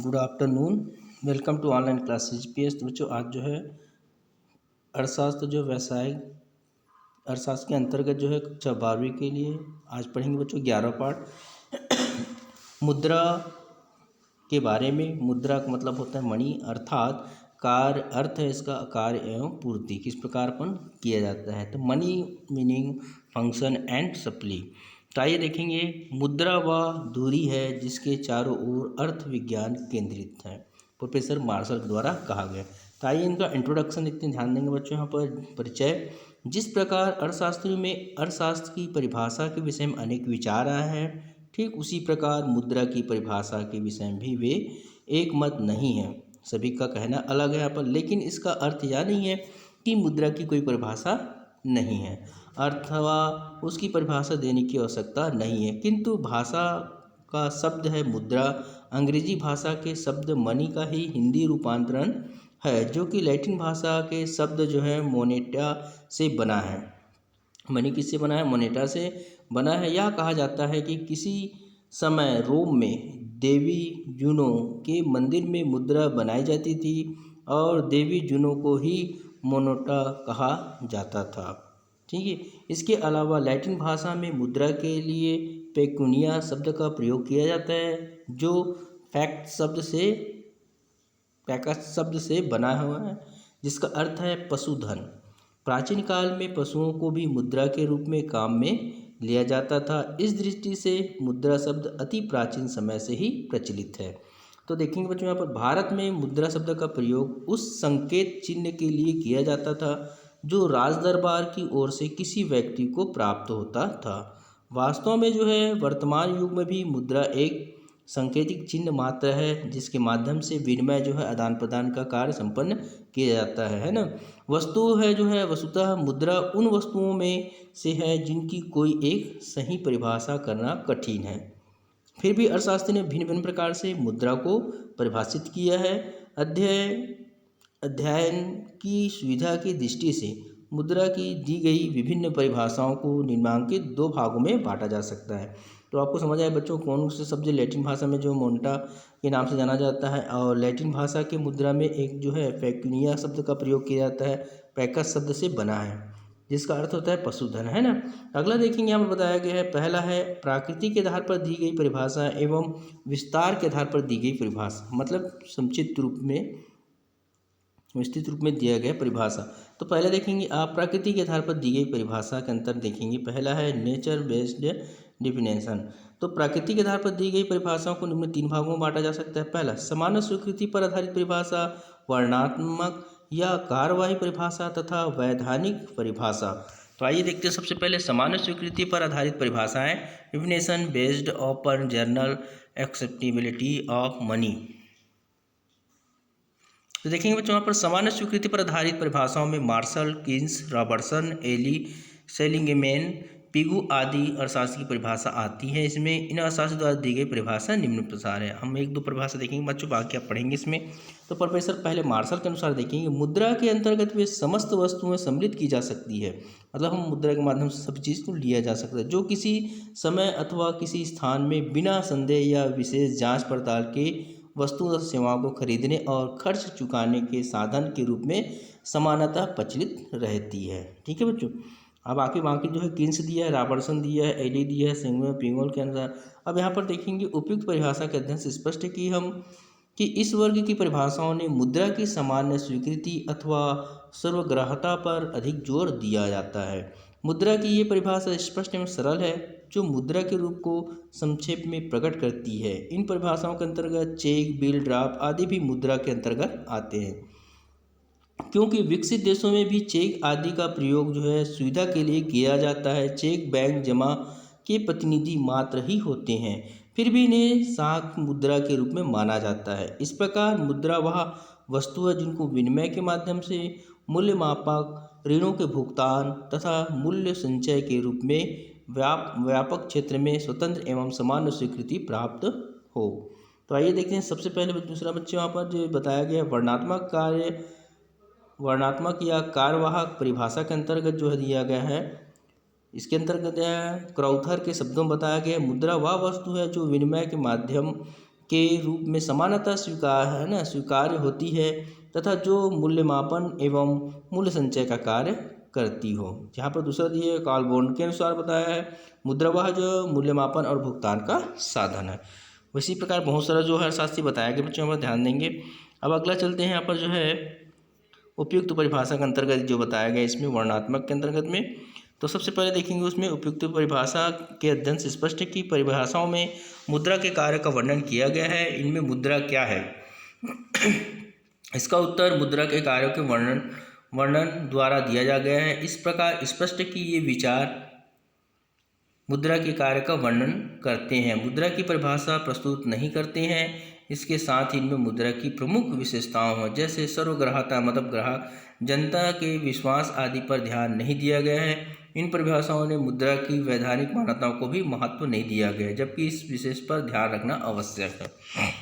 Good afternoon. Welcome to online classes GPS. तो बच्चों आज जो है अर्थशास्त्र जो व्यावसायिक अर्थशास्त्र के अंतर्गत जो है कक्षा 12वीं के लिए आज पढ़ेंगे बच्चों 11 पार्ट मुद्रा के बारे में। मुद्रा का मतलब होता है मणि, अर्थात कार्य अर्थ है इसका कार्य एवं पूर्ति किस प्रकार अपन किया जाता है। तो money meaning function and supply. तो आइए देखेंगे मुद्रा वह धुरी है जिसके चारों ओर अर्थ विज्ञान केंद्रित है, प्रोफेसर मार्शल के द्वारा कहा गया। तो आइए इनका इंट्रोडक्शन देखते हैं, ध्यान देंगे बच्चों। यहाँ पर परिचय। जिस प्रकार अर्थशास्त्र में अर्थशास्त्र की परिभाषा के विषय में अनेक विचार आए हैं, ठीक उसी प्रकार मुद्रा की परिभाषा के विषय में भी वे एक मत नहीं है। सभी का कहना अलग है यहाँ पर, लेकिन इसका अर्थ यह नहीं है कि मुद्रा की कोई परिभाषा नहीं है अथवा उसकी परिभाषा देने की आवश्यकता नहीं है। किंतु भाषा का शब्द है मुद्रा, अंग्रेजी भाषा के शब्द मनी का ही हिंदी रूपांतरण है, जो कि लैटिन भाषा के शब्द जो है मोनेटा से बना है। मनी किससे बना है? मोनेटा से बना है। यह कहा जाता है कि किसी समय रोम में देवी जूनो के मंदिर में मुद्रा बनाई जाती थी और देवी जूनो को ही मोनेटा कहा जाता था। ठीक है। इसके अलावा लैटिन भाषा में मुद्रा के लिए पेकुनिया शब्द का प्रयोग किया जाता है, जो पैकस शब्द से बना हुआ है, जिसका अर्थ है पशुधन। प्राचीन काल में पशुओं को भी मुद्रा के रूप में काम में लिया जाता था। इस दृष्टि से मुद्रा शब्द अति प्राचीन समय से ही प्रचलित है। तो देखेंगे बच्चों यहाँ पर भारत में मुद्रा शब्द का प्रयोग उस संकेत चिन्ह के लिए किया जाता था जो राज दरबार की ओर से किसी व्यक्ति को प्राप्त होता था। वास्तव में जो है वर्तमान युग में भी मुद्रा एक सांकेतिक चिन्ह मात्र है, जिसके माध्यम से विनिमय जो है आदान प्रदान का कार्य संपन्न किया जाता है ना। वस्तु है जो है वस्तुतः मुद्रा उन वस्तुओं में से है जिनकी कोई एक सही परिभाषा करना कठिन है। फिर भी अर्थशास्त्र ने भिन्न भिन्न प्रकार से मुद्रा को परिभाषित किया है। अध्ययन की सुविधा की दृष्टि से मुद्रा की दी गई विभिन्न परिभाषाओं को निम्नांकित दो भागों में बांटा जा सकता है। तो आपको समझ आए बच्चों कौन से शब्द लैटिन भाषा में जो मोनेटा के नाम से जाना जाता है, और लैटिन भाषा के मुद्रा में एक जो है पेक्यूनिया शब्द का प्रयोग किया जाता है, पैकस शब्द से बना है, जिसका अर्थ होता है पशुधन, है ना। अगला देखेंगे यहाँ पर बताया गया है, पहला है प्रकृति के आधार पर दी गई परिभाषा एवं विस्तार के आधार पर दी गई परिभाषा, मतलब विस्तृत रूप में दिया गया परिभाषा। तो पहले देखेंगे आप प्रकृति के आधार पर दी गई परिभाषा के अंतर देखेंगे। पहला है नेचर बेस्ड डिफिनेशन। तो प्रकृति के आधार पर दी गई परिभाषाओं को निम्न तीन भागों में बांटा जा सकता है। पहला सामान्य स्वीकृति पर आधारित परिभाषा, वर्णनात्मक या कार्यवाही परिभाषा तथा वैधानिक परिभाषा। तो आइए देखते हैं सबसे पहले सामान्य स्वीकृति पर आधारित परिभाषाएं। Definition based on general acceptability of money. तो देखेंगे बच्चों यहाँ पर सामान्य स्वीकृति पर आधारित परिभाषाओं में Marshall, Keynes, Robertson, Ely, Seligman, Pigou आदि अर्थशास्त्र की परिभाषा आती है। इसमें इन अर्थशास्त्र द्वारा दी गई परिभाषा निम्न प्रकार है। हम एक दो परिभाषा देखेंगे बच्चों, बाकी आप पढ़ेंगे इसमें। तो प्रोफेसर पहले मार्शल के अनुसार देखेंगे, मुद्रा के अंतर्गत वे समस्त वस्तुएं सम्मिलित की जा सकती है, मतलब हम मुद्रा के माध्यम से सब चीज़ को लिया जा सकता है, जो किसी समय अथवा किसी स्थान में बिना संदेह या विशेष जाँच पड़ताल के वस्तु और सेवाओं को खरीदने और खर्च चुकाने के साधन के रूप में समानतः प्रचलित रहती है। ठीक है बच्चों। अब बाकी जो है कीन्स दिया है, रॉबर्टसन दिया है, एली दिया है, सेंगवे पिंगोल के अनुसार। अब यहाँ पर देखेंगे उपयुक्त परिभाषा के अध्ययन से स्पष्ट है कि इस वर्ग की परिभाषाओं ने मुद्रा की सामान्य स्वीकृति अथवा सर्वग्राह्यता पर अधिक जोर दिया जाता है। मुद्रा की ये परिभाषा स्पष्ट एवं सरल है, जो मुद्रा के रूप को संक्षेप में प्रकट करती है। इन परिभाषाओं के अंतर्गत चेक, बिल, ड्राफ्ट आदि भी मुद्रा के अंतर्गत आते हैं, क्योंकि विकसित देशों में भी चेक आदि का प्रयोग जो है सुविधा के लिए किया जाता है। चेक बैंक जमा के प्रतिनिधि मात्र ही होते हैं, फिर भी इन्हें साख मुद्रा के रूप में माना जाता है। इस प्रकार मुद्रा वह वस्तु है जिनको विनिमय के माध्यम से मूल्य मापक, ऋणों के भुगतान तथा मूल्य संचय के रूप में व्यापक क्षेत्र में स्वतंत्र एवं सामान्य स्वीकृति प्राप्त हो। तो आइए देखते हैं सबसे पहले दूसरा बच्चे वहाँ पर जो बताया गया वर्णात्मक या कार्यवाहक परिभाषा के अंतर्गत जो है दिया गया है। इसके अंतर्गत क्रॉथर के शब्दों में बताया गया, मुद्रा वह वस्तु है जो विनिमय के माध्यम के रूप में समानता स्वीकार्य होती है तथा जो मूल्यमापन एवं मूल्य संचय का कार्य करती हो। यहाँ पर दूसरा दिए कार्ल बॉन्ड के अनुसार बताया है मुद्रा वह जो मूल्यमापन और भुगतान का साधन है। इसी प्रकार बहुत सारा जो है अर्थशास्त्री बताया गया बच्चों पर ध्यान देंगे। अब अगला चलते हैं यहाँ पर जो है उपयुक्त परिभाषा के अंतर्गत जो बताया गया इसमें वर्णनात्मक के अंतर्गत में। तो सबसे पहले देखेंगे उसमें उपयुक्त परिभाषा के अध्ययन से स्पष्ट है कि परिभाषाओं में मुद्रा के कार्य का वर्णन किया गया है। इनमें मुद्रा क्या है इसका उत्तर मुद्रा के कार्यों के वर्णन द्वारा दिया जा गया है। इस प्रकार स्पष्ट है कि ये विचार मुद्रा के कार्य का वर्णन करते हैं, मुद्रा की परिभाषा प्रस्तुत नहीं करते हैं। इसके साथ ही इनमें मुद्रा की प्रमुख विशेषताओं हैं जैसे सर्वग्राह्यता मतलब ग्राहक जनता के विश्वास आदि पर ध्यान नहीं दिया गया है। इन परिभाषाओं ने मुद्रा की वैधानिक मान्यताओं को भी महत्व नहीं दिया गया है, जबकि इस विशेष पर ध्यान रखना आवश्यक है।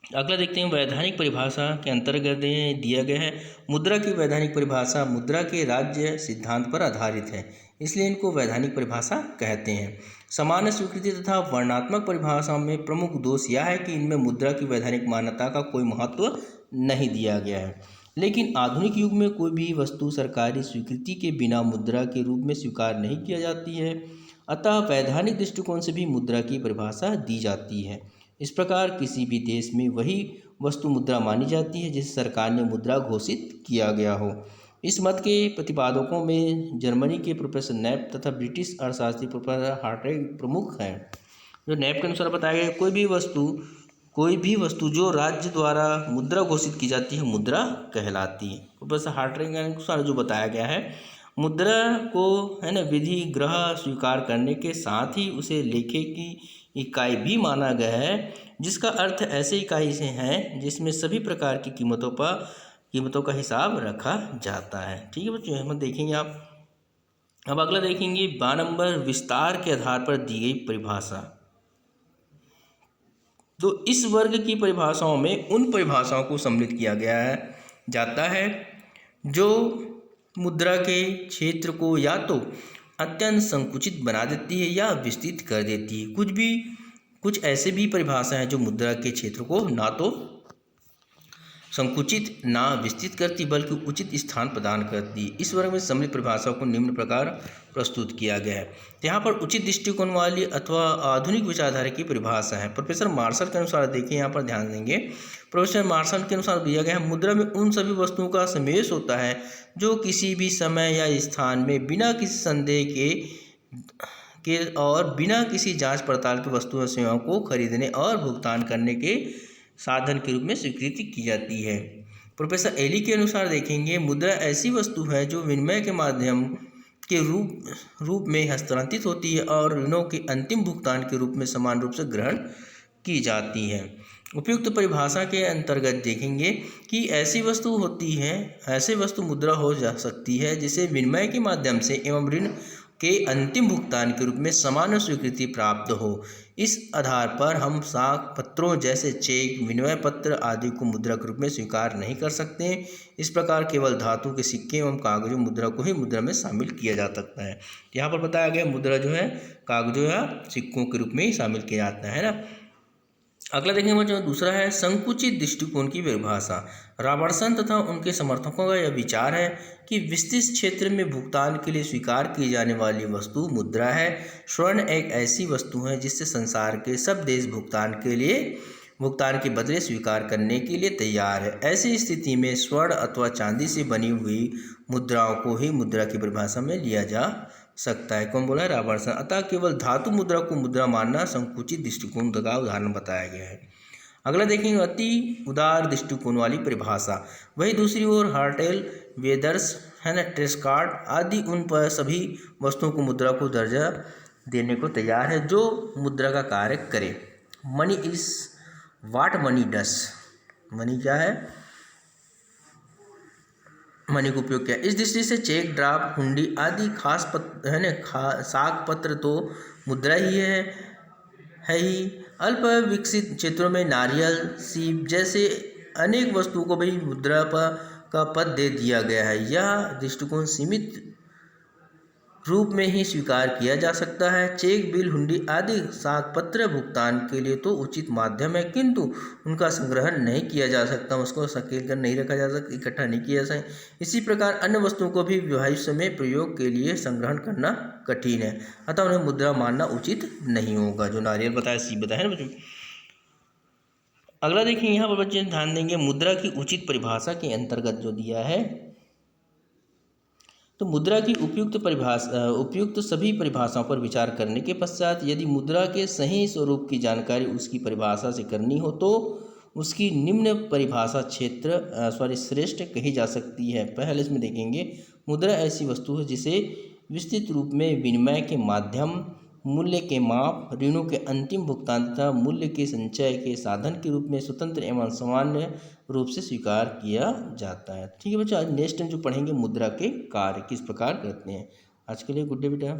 अगला देखते हैं वैधानिक परिभाषा के अंतर्गत दिया गया है मुद्रा की वैधानिक परिभाषा मुद्रा के राज्य सिद्धांत पर आधारित है, इसलिए इनको वैधानिक परिभाषा कहते हैं। सामान्य स्वीकृति तथा वर्णनात्मक परिभाषाओं में प्रमुख दोष यह है कि इनमें मुद्रा की वैधानिक मान्यता का कोई महत्व नहीं दिया गया है। लेकिन आधुनिक युग में कोई भी वस्तु सरकारी स्वीकृति के बिना मुद्रा के रूप में स्वीकार नहीं किया जाती है, अतः वैधानिक दृष्टिकोण से भी मुद्रा की परिभाषा दी जाती है। इस प्रकार किसी भी देश में वही वस्तु मुद्रा मानी जाती है जिसे सरकार ने मुद्रा घोषित किया गया हो। इस मत के प्रतिपादकों में जर्मनी के प्रोफेसर नैप तथा ब्रिटिश अर्थशास्त्री प्रोफेसर हार्ट्रेग प्रमुख हैं। जो नैप के अनुसार बताया गया कोई भी वस्तु जो राज्य द्वारा मुद्रा घोषित की जाती है मुद्रा कहलाती है। प्रोफेसर हार्ट्रेग के अनुसार जो बताया गया है मुद्रा को विधि ग्रह स्वीकार करने के साथ ही उसे लेखे की इकाई भी माना गया है, जिसका अर्थ ऐसे इकाई से है जिसमें सभी प्रकार की कीमतों का हिसाब रखा जाता है। ठीक है बच्चों, हम देखेंगे आप। अब अगला देखेंगे 12 नंबर विस्तार के आधार पर दी गई परिभाषा। तो इस वर्ग की परिभाषाओं में उन परिभाषाओं को सम्मिलित किया गया जाता है जो मुद्रा के क्षेत्र को या तो अत्यंत संकुचित बना देती है या विस्तृत कर देती है। कुछ ऐसे भी परिभाषा हैं जो मुद्रा के क्षेत्र को ना तो संकुचित ना विस्तृत करती बल्कि उचित स्थान प्रदान करती। इस वर्ग में सम्मिलित परिभाषाओं को निम्न प्रकार प्रस्तुत किया गया है। यहाँ पर उचित दृष्टिकोण वाली अथवा आधुनिक विचारधारा की परिभाषा है। प्रोफेसर मार्शल के अनुसार देखिए, यहाँ पर ध्यान देंगे। प्रोफेसर मार्शल के अनुसार दिया गया है मुद्रा में उन सभी वस्तुओं का समावेश होता है जो किसी भी समय या स्थान में बिना किसी संदेह के और बिना किसी जांच पड़ताल की वस्तु और सेवाओं को खरीदने और भुगतान करने के साधन के रूप में स्वीकृति की जाती है। प्रोफेसर एली के अनुसार देखेंगे मुद्रा ऐसी वस्तु है जो विनिमय के माध्यम के रूप में हस्तांतरित होती है और ऋणों के अंतिम भुगतान के रूप में समान रूप से ग्रहण की जाती है। उपयुक्त परिभाषा के अंतर्गत देखेंगे कि ऐसी वस्तु मुद्रा हो जा सकती है जिसे विनिमय के माध्यम से एवं ऋण के अंतिम भुगतान के रूप में समान स्वीकृति प्राप्त हो। इस आधार पर हम साख पत्रों जैसे चेक, विनिमय पत्र आदि को मुद्रा के रूप में स्वीकार नहीं कर सकते। इस प्रकार केवल धातु के सिक्के एवं कागजों मुद्रा को ही मुद्रा में शामिल किया जा सकता है। यहाँ पर बताया गया मुद्रा जो है कागजों या सिक्कों के रूप में ही शामिल किया जाता है ना। अगला देखेंगे बच्चों, दूसरा है संकुचित दृष्टिकोण की परिभाषा। रॉबर्टसन तथा उनके समर्थकों का यह विचार है कि विस्तृत क्षेत्र में भुगतान के लिए स्वीकार की जाने वाली वस्तु मुद्रा है। स्वर्ण एक ऐसी वस्तु है जिससे संसार के सब देश भुगतान के बदले स्वीकार करने के लिए तैयार है। ऐसी स्थिति में स्वर्ण अथवा चांदी से बनी हुई मुद्राओं को ही मुद्रा की परिभाषा में लिया जा सकता है। कौन बोला है? रॉबर्टसन। अतः केवल धातु मुद्रा को मुद्रा मानना संकुचित दृष्टिकोण का उदाहरण बताया गया है। अगला देखेंगे अति उदार दृष्टिकोण वाली परिभाषा। वही दूसरी ओर हार्टेल, वेदर्स है ना, ट्रेस्कार्ड आदि उन पर सभी वस्तुओं को मुद्रा को दर्जा देने को तैयार है जो मुद्रा का कार्य करे। Money is what money does. Money क्या है? मनी का उपयोग किया। इस दृष्टि से चेक, ड्राफ्ट, हुंडी आदि साख पत्र तो मुद्रा ही है। अल्प विकसित क्षेत्रों में नारियल, सीप जैसे अनेक वस्तुओं को भी मुद्रा का पद दे दिया गया है। यह दृष्टिकोण सीमित रूप में ही स्वीकार किया जा सकता है। चेक, बिल, हुंडी आदि सातपत्र भुगतान के लिए तो उचित माध्यम है, किंतु उनका संग्रहण नहीं किया जा सकता, उसको संकेल कर नहीं रखा जा सकता, इकट्ठा नहीं किया जा सकता। इसी प्रकार अन्य वस्तुओं को भी भविष्य में प्रयोग के लिए संग्रहण करना कठिन है, अतः उन्हें मुद्रा मानना उचित नहीं होगा। जो नारियल बताया सी बताया ना बच्चों। अगला देखिए यहाँ पर बच्चे ध्यान देंगे मुद्रा की उचित परिभाषा के अंतर्गत जो दिया है, तो मुद्रा की उपयुक्त सभी परिभाषाओं पर विचार करने के पश्चात यदि मुद्रा के सही स्वरूप की जानकारी उसकी परिभाषा से करनी हो तो उसकी निम्न परिभाषा श्रेष्ठ कही जा सकती है। पहले इसमें देखेंगे, मुद्रा ऐसी वस्तु है जिसे विस्तृत रूप में विनिमय के माध्यम, मूल्य के माप, ऋणों के अंतिम भुगतान तथा मूल्य के संचय के साधन के रूप में स्वतंत्र एवं सामान्य रूप से स्वीकार किया जाता है। ठीक है बच्चों, आज नेक्स्ट टाइम जो पढ़ेंगे मुद्रा के कार्य किस प्रकार करते हैं। आज के लिए गुड डे बेटा।